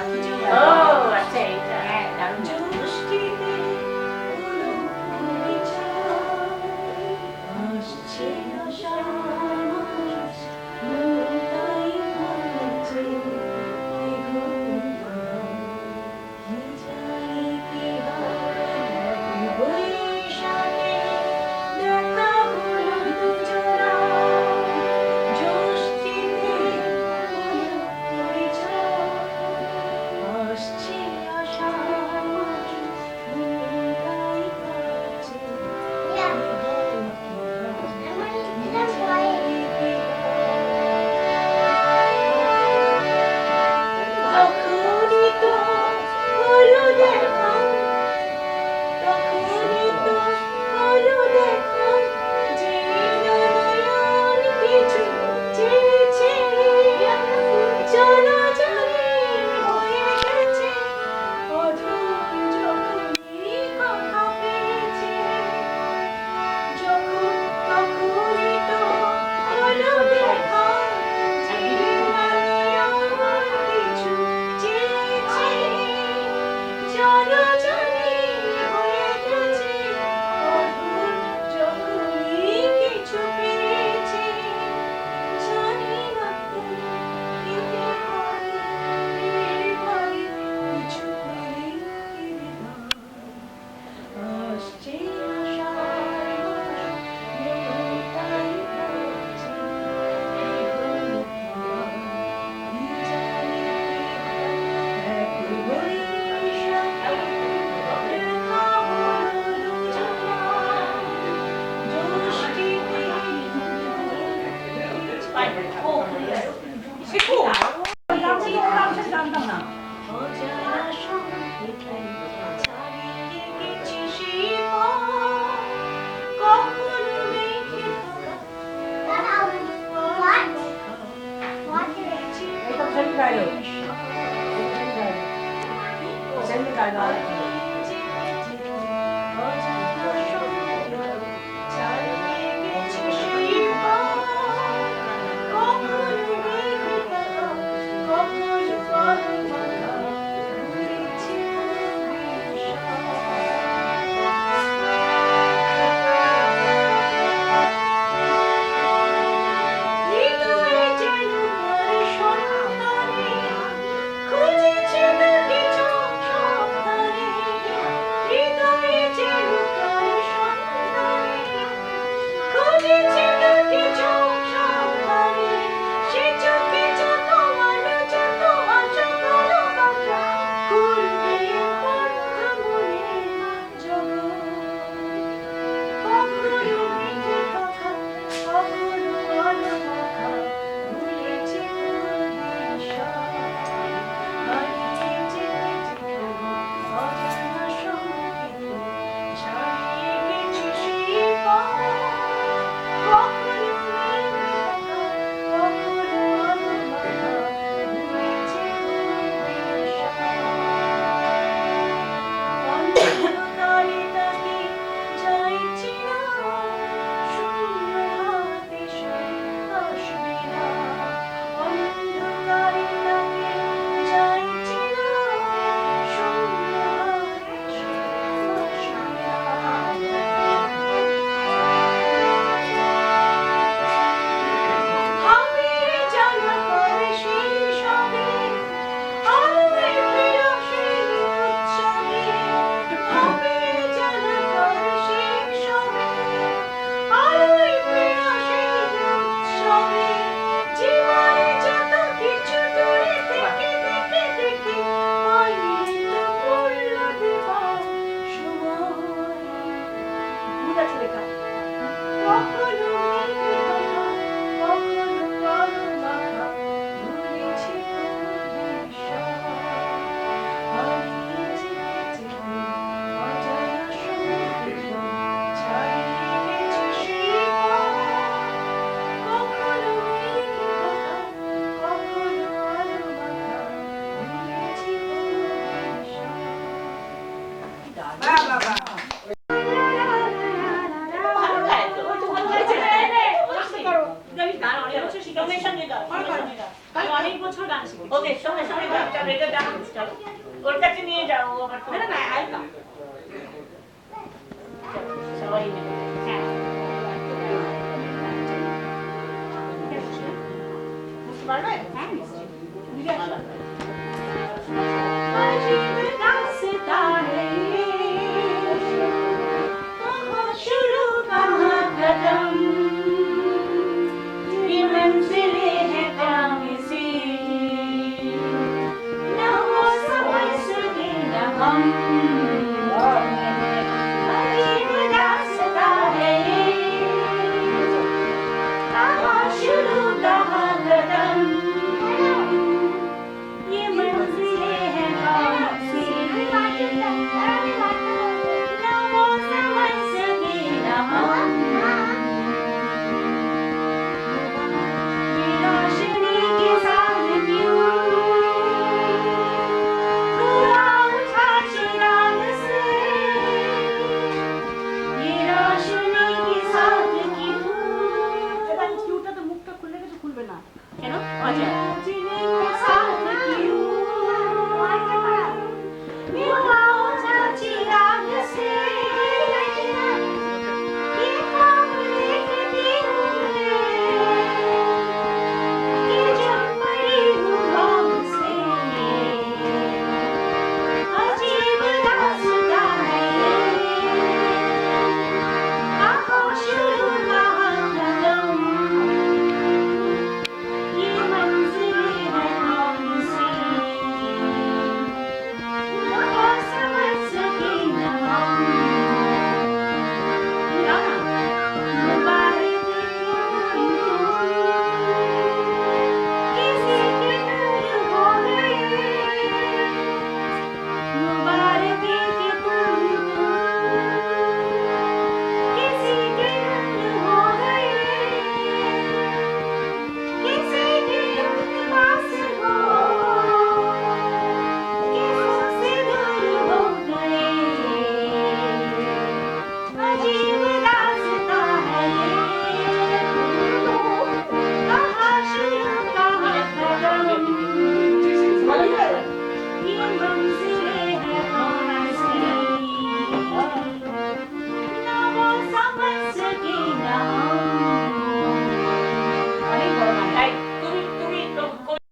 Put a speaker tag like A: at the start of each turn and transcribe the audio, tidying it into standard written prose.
A: ও আচ্ছা এইটা।
B: হ্যাঁ, দারুণ।
A: সঙ্গে সঙ্গে গাও সঙ্গে গাও
B: আমি অনেক বছর গান শিখেছি
A: ওকে সঙ্গে সঙ্গে গাও চলো এটা ডান্স চলো ওর কাছে নিয়ে যাও ও আবার
B: না না আলকা
A: সবাই মিলে
B: হ্যাঁ
A: বুঝতে পারবে
B: হ্যাঁ নিশ্চয়ই
A: দিদি আসো
B: अजीब दास्तां है ये कहाँ शुरू कहाँ खत्म ये मंजिलें हैं खामोशी न वो समझ सके न हम अजीब दास्तां है ये कहाँ शुरू कहाँ खत्म ये मंजिलें हैं खामोशी न वो समझ सके न हम ये रोशनी के साथ क्यों धुआं उठा चिराग से ये रोशनी के साथ क्यों
A: এবার কিউটা তো মুখটা খুলে গেছে খুলবে না
B: কেন? আচ্ছা